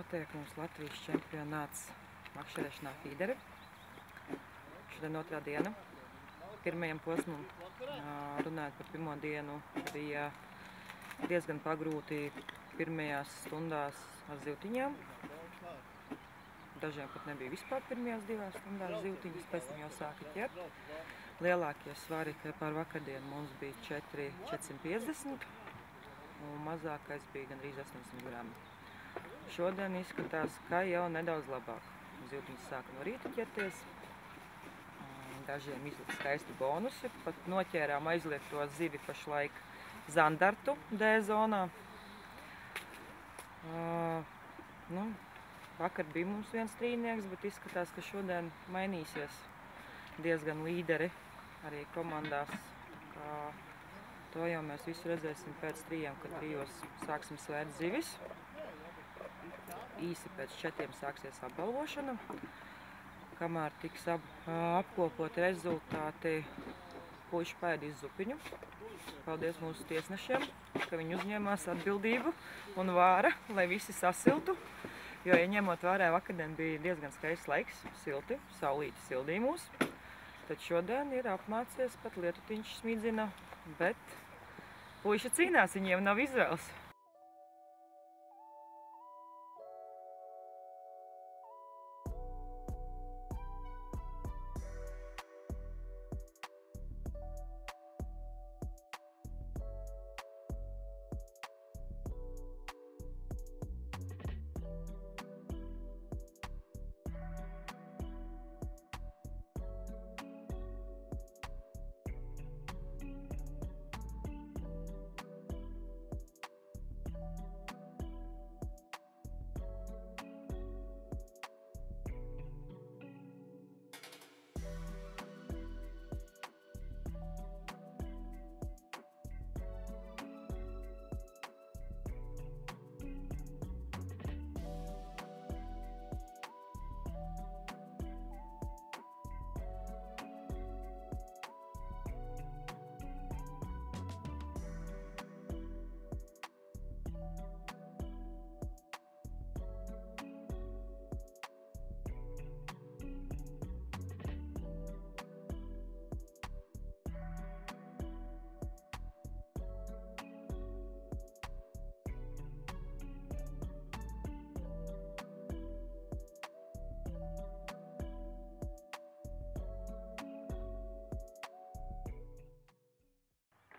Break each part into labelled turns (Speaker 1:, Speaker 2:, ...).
Speaker 1: notiek mums Latvijas čempionāts makšķerēšanā fīderi. Šodien otrā diena. Pirmajam posmam, runājot par pirmo dienu, bija diezgan pagrūti pirmajās stundās ar zivtiņām. Dažiem pat nebija vispār pirmajās 2 stundās zivtiņas, pēc tam jau sāka ķert. Lielākie svari par vakardienu mums bija 450, un mazākais bija gandrīz 800 grami. Šodien izskatās, ka jau nedaudz labāk. Zivtiņas sāka no rīta ķerties. Dažiem izlika skaisti bonusi, pat noķērām aizliegto zivi pašlaik zandartu D-zonā. Vakar bija mums viens trīnieks, bet izskatās, ka šodien mainīsies diezgan līderi arī komandās. To jau mēs visu redzēsim pēc 3, kad 3 sāksim svērt zivis. Īsi pēc 4 sāksies apbalvošana. Kamēr tiks apkopoti rezultāti, puiši paēdīs zupiņu. Paldies mūsu tiesnešiem, ka viņi uzņēmās atbildību un vāra, lai visi sasiltu. Jo, ja ņemot vērā, vakardien bija diezgan skaists laiks, silti, saulīti sildīja mūs. Tad šodien ir apmācies, pat lietutiņš smidzina, bet puiši cīnās, viņiem nav izvēles.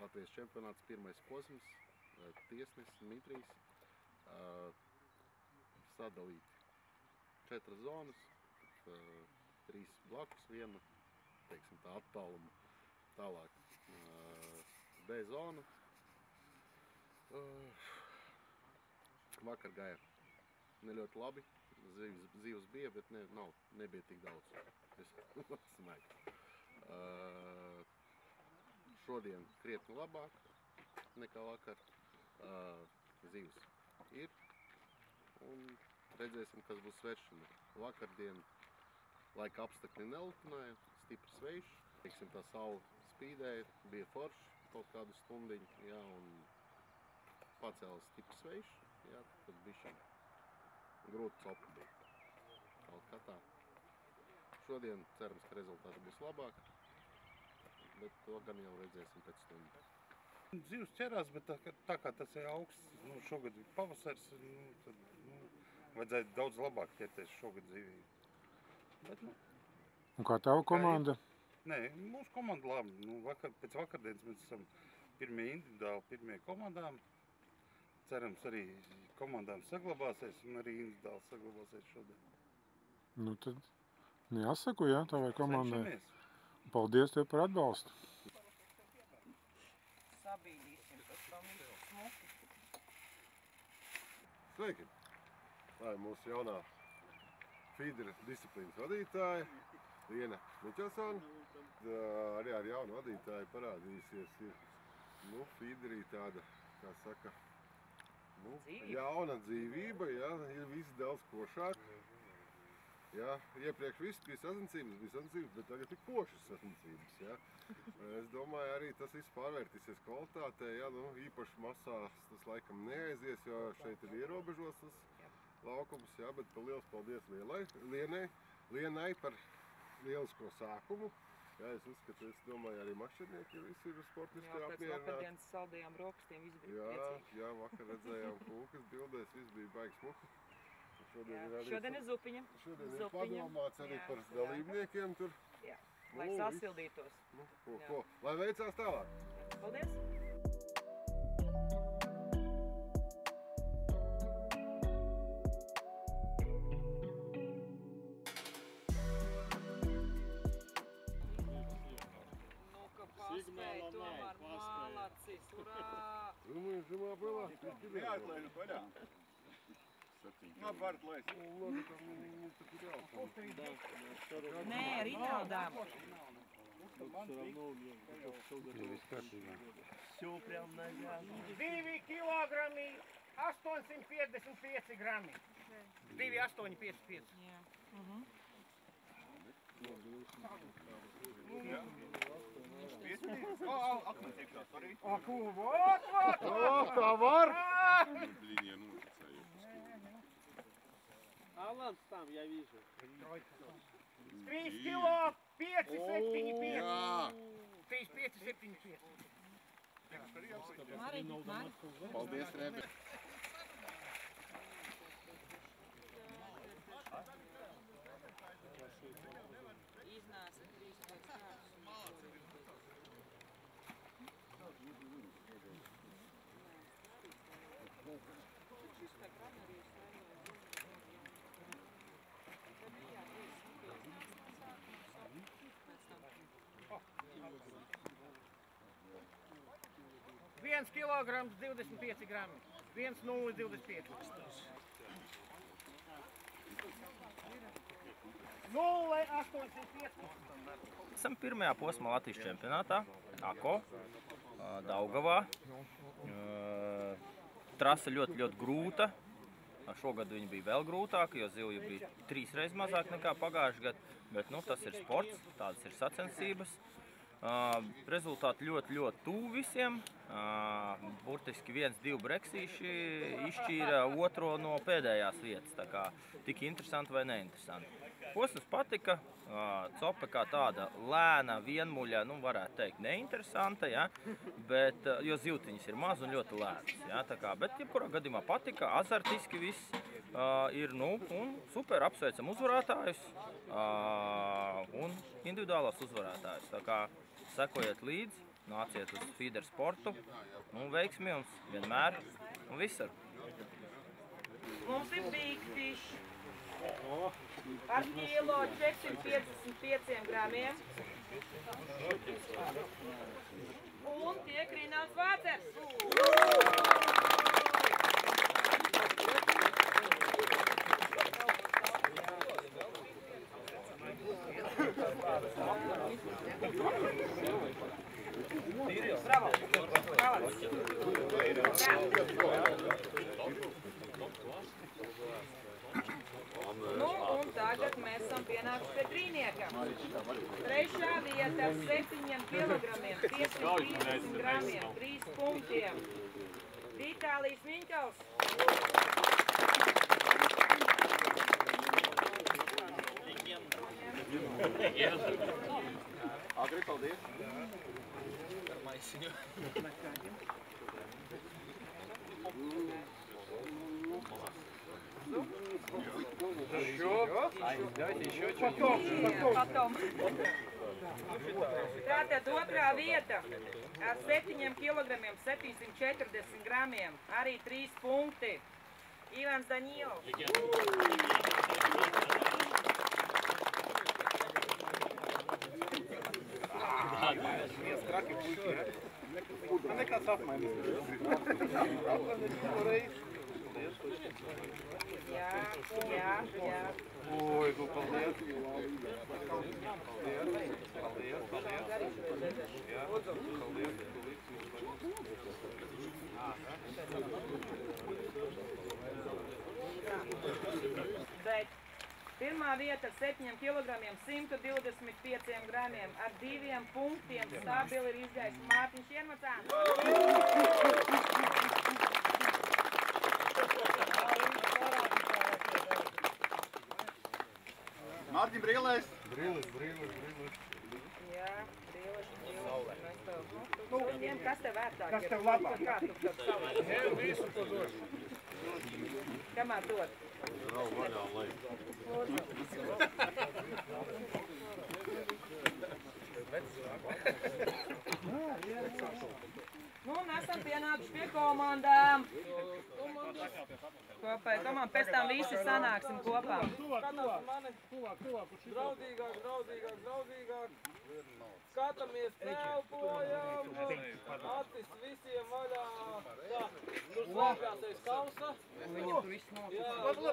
Speaker 2: Latvijas čempionāts pirmais posms, tiesnesis Dmitrijs, sadalīti 4 zonas, 3 blakus, viena, teiksim tā, attāluma tālāk. B zona. Vakar gāja ne ļoti labi, zivs bija, bet nebija tik daudz. Es smēju. Šodien krietni labāk nekā vakar. Zivs ir un redzēsim, kas būs svēršana. Vakardien laika apstākļi nelutināja, stiprs vējš. Teiksim, tā saule spīdēja, bija forši kaut kādu stundiņu, jā, un pacēlās stiprs vējš, jā, tad bišķiņ grūti copa bija. Kaut kā tā. Šodien cerams, ka rezultāti būs labāk. Bet to gan jau redzēsim pēc stundas.
Speaker 3: Zivs ķerās, bet tā kā tas ir augsts, šogad ir pavasars, tad vajadzēja daudz labāk ķerties šogad zivī. Bet,
Speaker 4: Un kā tava komanda?
Speaker 3: Nē, mūsu komanda labi. Pēc vakardienas mēs esam pirmie individuāli, pirmie komandām. Cerams, arī komandām saglabāsies un arī individuāli saglabāsies šodien.
Speaker 4: Tad jāsaku, jā, tavai komandai.
Speaker 3: Cenšamies.
Speaker 4: Paldies tev par atbalstu.
Speaker 1: Sabīdīsim, tas tam visu smuki.
Speaker 2: Sveiki! Tā ir mūsu jaunā fīdera disciplīnas vadītāja, Liena Miķelsone. Arī ar jaunu vadītāju parādījusies ir fīderī tāda, kā saka, jauna dzīvība, jā, ir viss daudz košāk. Jā, iepriekš viss bija sacensības, bet tagad ir košas sacensības. Jā. Es domāju, arī tas viss pārvērtīsies kvalitātē. Jā, īpaši masās tas laikam neaizies, jo šeit ir ierobežots tas laukumus, jā, bet liels paldies Lienai par lielisko sākumu. Jā, es uzskatu, es domāju, arī mašķirnieki visi ir sportiski apmierināti.
Speaker 1: Jā, pēc vakardienas saldajām rokastiem visi bija priecīgi.
Speaker 2: Jā, vakar redzējām kūkas bildēs, viss bija baigs smuki.
Speaker 1: Šodien ir zupiņa.
Speaker 2: Šodien ir padomāts arī par dalībniekiem tur.
Speaker 1: Jā, lai sasildītos.
Speaker 2: Ko? Lai veicās tālāk.
Speaker 1: Paldies! Paspēj, tomēr malacis, urā!
Speaker 2: Zumā было?
Speaker 3: Neatlaižu vaļā. Var atlaist.
Speaker 1: Nē, Rinaldām.
Speaker 5: Все прям на вязу.
Speaker 6: 2 kilogrami 855 grami. 2,855.
Speaker 1: Jā.
Speaker 3: Akmens iekšā, sorry.
Speaker 6: Vot!
Speaker 2: Tā var!
Speaker 5: Алан там, я вижу.
Speaker 6: 3 kilo 575. 3,575.
Speaker 2: Paldies, Rebi!
Speaker 1: Iznāca 3 kāds.
Speaker 6: Viens kilograms 25 grami. 1,025. 0,815.
Speaker 7: Esam pirmajā posmā Latvijas čempionātā, AKO, Daugavā. Trasa ļoti grūta. Šogad viņa bija vēl grūtāka, jo zivju bija 3 reizes mazāk nekā pagājušajā gadā. Bet tas ir sports, tādas ir sacensības. Rezultāti ļoti tuvu visiem. Burtiski 1-2 breksīši izšķīra otro no pēdējās vietas. Tā kā tik interesanti vai neinteresanti. Posms patika, cope kā tāda lēna, vienmuļa, varētu teikt, neinteresanta, ja? Bet, jo zivtiņas ir maz un ļoti lēnas. Ja? Tā kā, bet jebkurā gadījumā patika, azartiski viss ir, un super, apsveicam uzvarētājus un individuālās uzvarētājus. Tā kā sekojiet līdzi, nāciet uz Feeder sportu, veiksmi jums vienmēr un visur.
Speaker 1: Mums ir big fish. Ar kilo 455 gramiem. Un tiek Rinalds Vācers. Bravo! Un tagad mēs esam pienākuši pie trīnieka. Trešā vieta ar 7 kilogramiem, 530 gramiem, 3 punktiem. Vitālijs Miņķels.
Speaker 2: Agri, paldies!
Speaker 7: Ar maisiņu.
Speaker 1: Потом. Tātad otrā vieta ar 7 kilogramiem, 740 gramiem, arī 3 punkti. Ivans Daņilovs.
Speaker 3: Nekāds apmainis.
Speaker 1: Jā.
Speaker 3: Oi, paldies.
Speaker 1: Bet pirmā vieta ar 7 kilogramiem, 125 gramiem, ar 2 punktiem stabili ir izgājis Mārtiņš Ienmacāns.
Speaker 2: Mārtiņ, brīlēs!
Speaker 3: Brīlis.
Speaker 1: Jā, brīlis. Mēs tev, tu ņem, kas tev vērtāk
Speaker 6: Kas
Speaker 1: ir?
Speaker 6: tev labāk?
Speaker 1: Kā tu tev savas?
Speaker 6: Visu to došu.
Speaker 1: Kamēr dod?
Speaker 2: Rau vaļā, lai.
Speaker 1: Nu, un esam pienākuši pie komandām. Kopēji komanda, pēc tam visi sanāksim kopā.
Speaker 8: Draudzīgāk. Skatāmies, elpojam, acis visiem vaļā. Tā, tur slēpjās aiz kausa.
Speaker 1: Viņam tur viss
Speaker 8: Jā, labi.